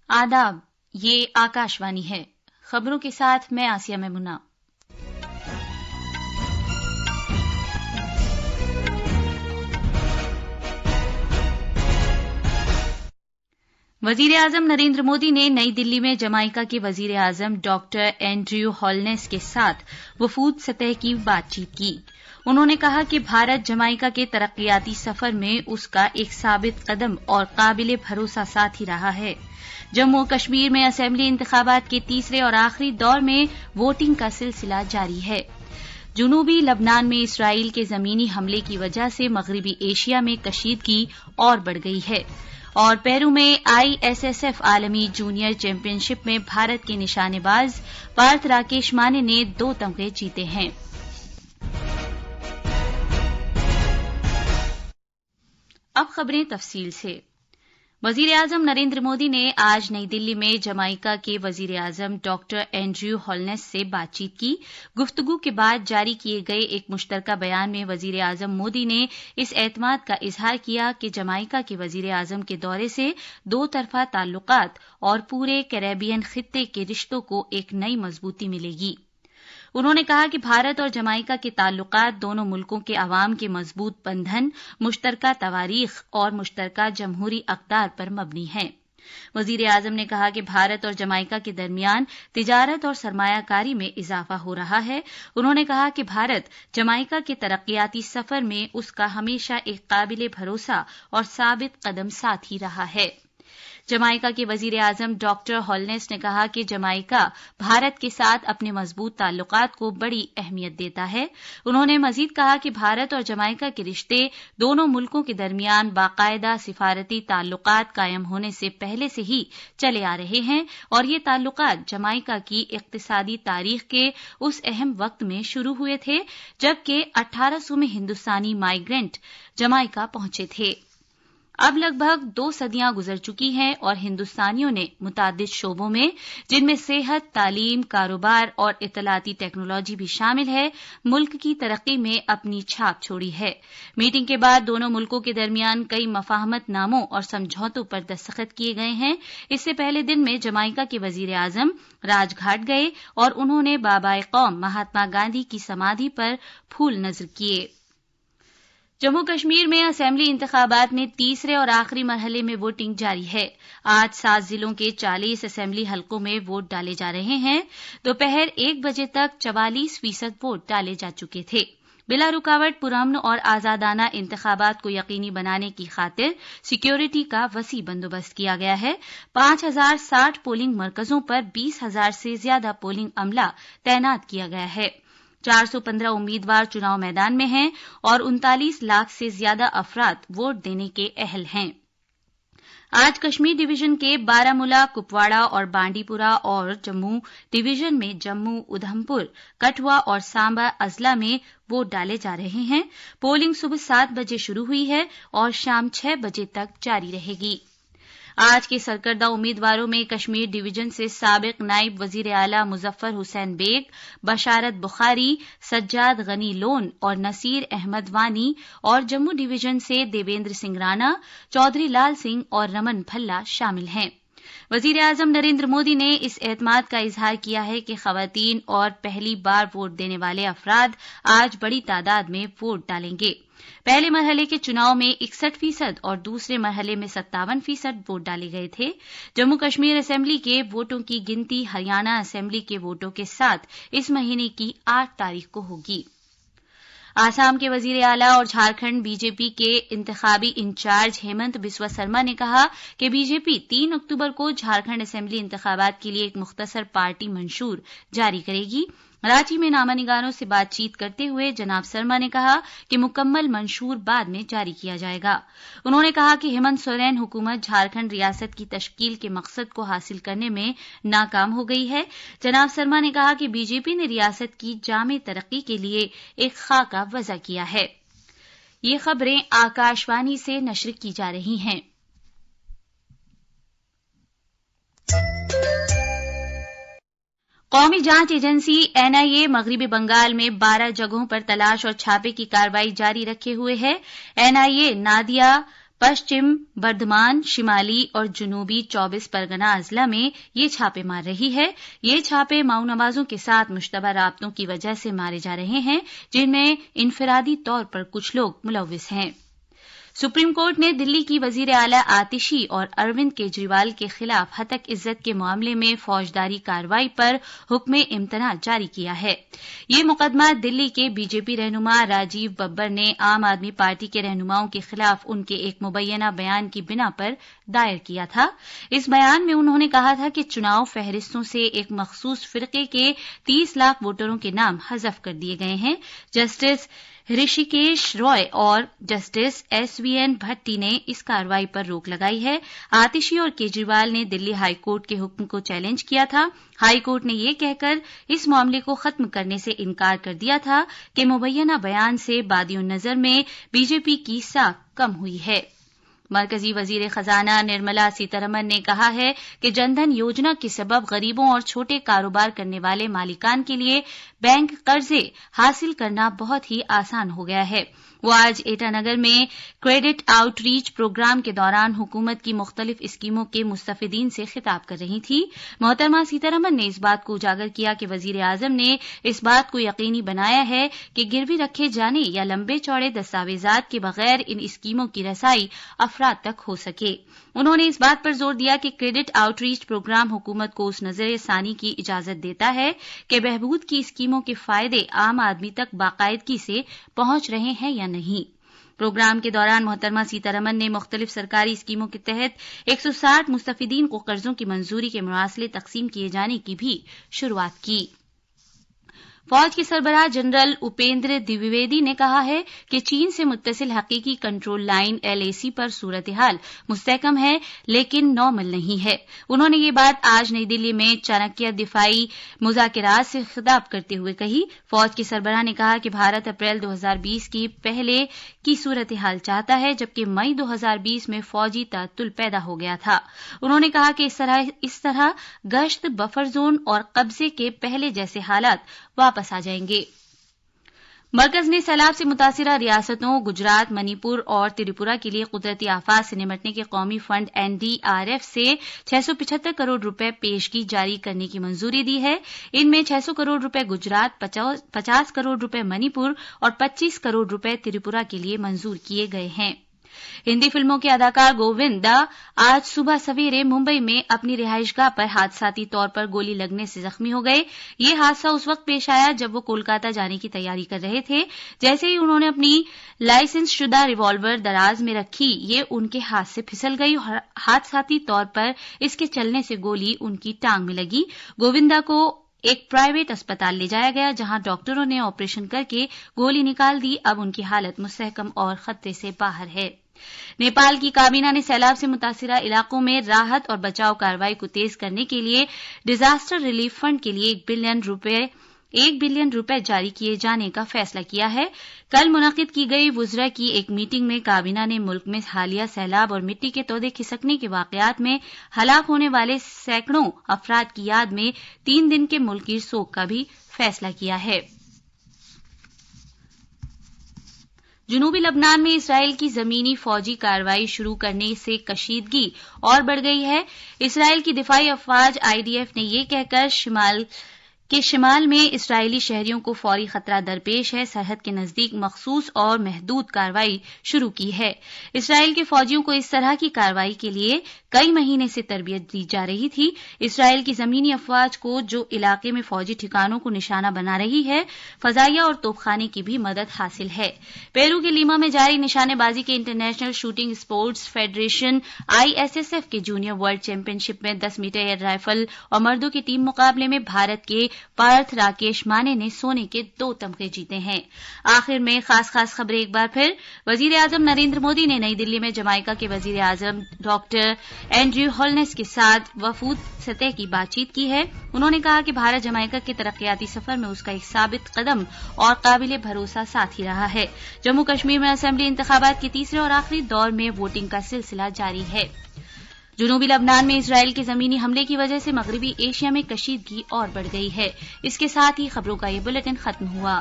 आदाब, ये आकाशवाणी है। खबरों के साथ मैं आसिया मेमुना। वजीर आजम नरेंद्र मोदी ने नई दिल्ली में जमाइका के वजीर आजम डॉक्टर एंड्रयू होलनेस के साथ वफूद सतह की बातचीत की। उन्होंने कहा कि भारत जमाइका के तरक्कियाती सफर में उसका एक साबित कदम और काबिले भरोसा साथी रहा है। जम्मू कश्मीर में असेंबली इंतखाबात के तीसरे और आखिरी दौर में वोटिंग का सिलसिला जारी है। जुनूबी लबनान में इसराइल के जमीनी हमले की वजह से मगरबी एशिया में कशीदगी और बढ़ गई है। और पेरू में आईएसएसएफ आलमी जूनियर चैंपियनशिप में भारत के निशानेबाज पार्थ राकेश माने ने 2 तमगे जीते हैं। अब खबरें तफसील से। वजीर आजम नरेंद्र मोदी ने आज नई दिल्ली में जमाइका के वजीर आजम डॉक्टर एंड्रयू होलनेस से बातचीत की। गुफ्तगू के बाद जारी किए गए एक मुश्तरका बयान में वजीर आजम मोदी ने इस एतमाद का इजहार किया कि जमाइका के वजीर आजम के दौरे से 2 तरफा ताल्लुकात और पूरे कैरेबियन खित्ते के रिश्तों को एक नई मजबूती मिलेगी। उन्होंने कहा कि भारत और जमाइका के ताल्लुकात दोनों मुल्कों के अवाम के मजबूत बंधन, मुश्तरका तवारीख और मुश्तरका जमहूरी अक़दार पर मबनी है। वजीर आजम ने कहा कि भारत और जमाइका के दरमियान तिजारत और सरमायाकारी में इजाफा हो रहा है। उन्होंने कहा कि भारत जमाइका के तरक्कियाती सफर में उसका हमेशा एक काबिले भरोसा और साबित कदम साथी रहा है। जमाइका के वजीर आजम डॉक्टर होलनेस ने कहा कि जमाइका भारत के साथ अपने मजबूत ताल्लुकात को बड़ी अहमियत देता है। उन्होंने मजीद कहा कि भारत और जमाइका के रिश्ते दोनों मुल्कों के दरमियान बाकायदा सिफारती ताल्लुकात कायम होने से पहले से ही चले आ रहे हैं और ये ताल्लुकात जमाइका की इक्तिसादी तारीख के उस अहम वक्त में शुरू हुए थे जबकि 1800 में हिंदुस्तानी माइग्रेंट जमाइका पहुंचे थे। अब लगभग 2 सदियां गुजर चुकी हैं और हिंदुस्तानियों ने मुताद्दिद शोबों में, जिनमें सेहत, तालीम, कारोबार और इत्तलाती टेक्नोलॉजी भी शामिल है, मुल्क की तरक्की में अपनी छाप छोड़ी है। मीटिंग के बाद दोनों मुल्कों के दरमियान कई मफाहमत नामों और समझौतों पर दस्तखत किए गए हैं। इससे पहले दिन में जमाइका के वजीर आजम राजघाट गए और उन्होंने बाबाए कौम महात्मा गांधी की समाधि पर फूल नजर किए। जम्मू कश्मीर में असेंबली इंतखाबात में तीसरे और आखिरी मरहले में वोटिंग जारी है। आज 7 जिलों के 40 असेंबली हलकों में वोट डाले जा रहे हैं। दोपहर 1 बजे तक 44% वोट डाले जा चुके थे। बिला रुकावट पुरअमन और आजादाना इंतखाबात को यकीनी बनाने की खातिर सिक्योरिटी का वसी बंदोबस्त किया गया है। 5060 पोलिंग मरकजों पर 20,000 से ज्यादा पोलिंग अमला तैनात किया गया है। 415 उम्मीदवार चुनाव मैदान में हैं और 39 लाख से ज्यादा अफराद वोट देने के अहल हैं। आज कश्मीर डिवीजन के बारामूला, कुपवाड़ा और बांडीपुरा और जम्मू डिवीजन में जम्मू, उधमपुर, कठुआ और सांबा अजला में वोट डाले जा रहे हैं। पोलिंग सुबह 7 बजे शुरू हुई है और शाम 6 बजे तक जारी रहेगी। आज के सरकर्दा उम्मीदवारों में कश्मीर डिवीजन से साबिक नायब वजीर आला मुजफ्फर हुसैन बेग, बशारत बुखारी, सज्जाद गनी लोन और नसीर अहमद वानी और जम्मू डिवीजन से देवेंद्र सिंह राणा, चौधरी लाल सिंह और रमन भल्ला शामिल हैं। वजीर आजम नरेंद्र मोदी ने इस एतमाद का इजहार किया है कि खवातीन और पहली बार वोट देने वाले अफराद आज बड़ी तादाद में वोट डालेंगे। पहले मरहले के चुनाव में 61% और दूसरे मरहले में 57% वोट डाले गए थे। जम्मू कश्मीर असेंबली के वोटों की गिनती हरियाणा असेंबली के वोटों के साथ इस महीने की 8 तारीख को होगी। आसाम के वजीर आला और झारखंड बीजेपी के इंतखाबी इंचार्ज हेमंत बिस्वा शर्मा ने कहा कि बीजेपी 3 अक्टूबर को झारखंड असेंबली इंतखाबात के लिए एक मुख्तसर पार्टी मंशूर जारी करेगी। रांची में नामानिगारों से बातचीत करते हुए जनाब शर्मा ने कहा कि मुकम्मल मंशूर बाद में जारी किया जाएगा। उन्होंने कहा कि हेमंत सोरेन हुकूमत झारखंड रियासत की तश्कील के मकसद को हासिल करने में नाकाम हो गई है। जनाब शर्मा ने कहा कि बीजेपी ने रियासत की जामे तरक्की के लिए एक खाका वज़ा किया है। ये खबरें आकाशवाणी से नश्र की जा रही हैं। कौमी जांच एजेंसी एनआईए मगरिबी बंगाल में 12 जगहों पर तलाश और छापे की कार्रवाई जारी रखे हुए है। एनआईए नादिया पश्चिम, बर्धमान, शिमाली और जनूबी 24 परगना अजला में ये छापे मार रही है। ये छापे माऊ नवाजों के साथ मुश्तबा राब्तों की वजह से मारे जा रहे हैं, जिनमें इनफरादी तौर पर कुछ लोग मुलव्विस हैं। सुप्रीम कोर्ट ने दिल्ली की वजीर आला आतिशी और अरविंद केजरीवाल के खिलाफ हतक इज्जत के मामले में फौजदारी कार्रवाई पर हुक्म इम्तना जारी किया है। ये मुकदमा दिल्ली के बीजेपी रहनुमा राजीव बब्बर ने आम आदमी पार्टी के रहनुमाओं के खिलाफ उनके एक मुबैना बयान की बिना पर दायर किया था। इस बयान में उन्होंने कहा था कि चुनाव फहरिस्तों से एक मखसूस फिरके के 30 लाख वोटरों के नाम हज़फ कर दिए गए हैं। जस्टिस ऋषिकेश रॉय और जस्टिस SVN भट्टी ने इस कार्रवाई पर रोक लगाई है। आतिशी और केजरीवाल ने दिल्ली हाईकोर्ट के हुक्म को चैलेंज किया था। हाईकोर्ट ने यह कहकर इस मामले को खत्म करने से इनकार कर दिया था कि मुबैना बयान से बादियों नजर में बीजेपी की साख कम हुई है। मरकजी वजीर खजाना निर्मला सीतारमण ने कहा है कि जनधन योजना के सबब गरीबों और छोटे कारोबार करने वाले मालिकान के लिए बैंक कर्जे हासिल करना बहुत ही आसान हो गया है। वो आज एटानगर में क्रेडिट आउटरीच प्रोग्राम के दौरान हुकूमत की मुख्तलिफ स्कीमों के मुस्तफिदीन से खिताब कर रही थी। मोहतरमा सीतारमण ने इस बात को उजागर किया कि वजीर आजम ने इस बात को यकीनी बनाया है कि गिरवी रखे जाने या लंबे चौड़े दस्तावेजात के बगैर इन स्कीमों की रसाई अफराद तक हो सके। उन्होंने इस बात पर जोर दिया कि क्रेडिट आउटरीच प्रोग्राम हुकूमत को उस नजर सानी की इजाजत देता है कि बहबूद की स्कीमों के फायदे आम आदमी तक बाकायदगी से पहुंच रहे हैं या नहीं। प्रोग्राम के दौरान मोहतरमा सीतारमण ने मुख्तलिफ सरकारी स्कीमों के तहत 160 मुस्तफिदीन को कर्जों की मंजूरी के मुआसले तकसीम किए जाने की भी शुरुआत की। फौज के सरबराह जनरल उपेंद्र द्विवेदी ने कहा है कि चीन से मुत्तसिल हकीकी कंट्रोल लाइन LAC पर सूरत हाल मुस्तहकम है, लेकिन नॉर्मल नहीं है। उन्होंने ये बात आज नई दिल्ली में चाणक्य दिफाई मुज़ाकिरात से खिताब करते हुए कही। फौज के सरबराह ने कहा कि भारत अप्रैल 2020 की पहले की सूरत हाल चाहता है, जबकि मई 2020 में फौजी तातुल पैदा हो गया था। उन्होंने कहा कि इस तरह गश्त, बफर जोन और कब्जे के पहले जैसे हालात वापस आ जाएंगे। मरकज ने सैलाब से मुतासिरा रियासतों गुजरात, मणिपुर और त्रिपुरा के लिए कुदरती आफात से निपटने के कौमी फंड NDRF से 675 करोड़ रुपए पेशगी जारी करने की मंजूरी दी है। इनमें 600 करोड़ रुपए गुजरात, 50 करोड़ रुपए मणिपुर और 25 करोड़ रुपए त्रिपुरा के लिए मंजूर किए गए हैं। हिंदी फिल्मों के अदाकार गोविंदा आज सुबह सवेरे मुंबई में अपनी रिहाइशगाह पर हादसाती तौर पर गोली लगने से जख्मी हो गए। ये हादसा उस वक्त पेश आया जब वो कोलकाता जाने की तैयारी कर रहे थे। जैसे ही उन्होंने अपनी लाइसेंस शुदा रिवॉल्वर दराज में रखी, ये उनके हाथ से फिसल गई और हादसाती तौर पर इसके चलने से गोली उनकी टांग में लगी। गोविंदा को एक प्राइवेट अस्पताल ले जाया गया, जहां डॉक्टरों ने ऑपरेशन करके गोली निकाल दी। अब उनकी हालत मुस्तहकम और खतरे से बाहर है। नेपाल की काबीना ने सैलाब से मुतासिरा इलाकों में राहत और बचाव कार्रवाई को तेज करने के लिए डिजास्टर रिलीफ फंड के लिए 1 बिलियन रुपए जारी किए जाने का फैसला किया है। कल मुनक्किद की गई वुज़रा की एक मीटिंग में काबीना ने मुल्क में हालिया सैलाब और मिट्टी के तौदे खिसकने के वाकयात में हलाक होने वाले सैकड़ों अफराद की याद में 3 दिन के मुल्की शोक का भी फैसला किया है। जनूबी लबनान में इसराइल की जमीनी फौजी कार्रवाई शुरू करने से कशीदगी और बढ़ गई है। इसराइल की दिफाई अफवाज IDF ने यह कहकर शिमाल में इसराइली शहरियों को फौरी खतरा दरपेश है, सरहद के नजदीक मखसूस और महदूद कार्रवाई शुरू की है। इसराइल के फौजियों को इस तरह की कार्रवाई के लिए कई महीने से तरबियत दी जा रही थी। इसराइल की जमीनी अफवाज को जो इलाके में फौजी ठिकानों को निशाना बना रही है, फजाइया और तोपखाने की भी मदद हासिल है। पेरू के लीमा में जारी निशानेबाजी के international shooting sports federation ISSF के जूनियर वर्ल्ड चैंपियनशिप में 10 मीटर एयर राइफल और मर्दों के टीम मुकाबले में भारत के पार्थ राकेश माने ने सोने के 2 तमगे जीते हैं। आखिर में खास खबरें एक बार फिर। वजीर आजम नरेंद्र मोदी ने नई दिल्ली में जमाइका के वजीर आजम डॉक्टर एंड्रयू होलनेस के साथ वफूद सतह की बातचीत की है। उन्होंने कहा कि भारत जमाइका के तरक्याती सफर में उसका एक साबित कदम और काबिल भरोसा साथी रहा है। जम्मू कश्मीर में असेंबली इंतखाबात के तीसरे और आखिरी दौर में वोटिंग का सिलसिला जारी है। जनूबी लबनान में इसराइल के जमीनी हमले की वजह से मगरबी एशिया में कशीदगी और बढ़ गई है। इसके साथ ही खबरों का ये बुलेटिन खत्म हुआ।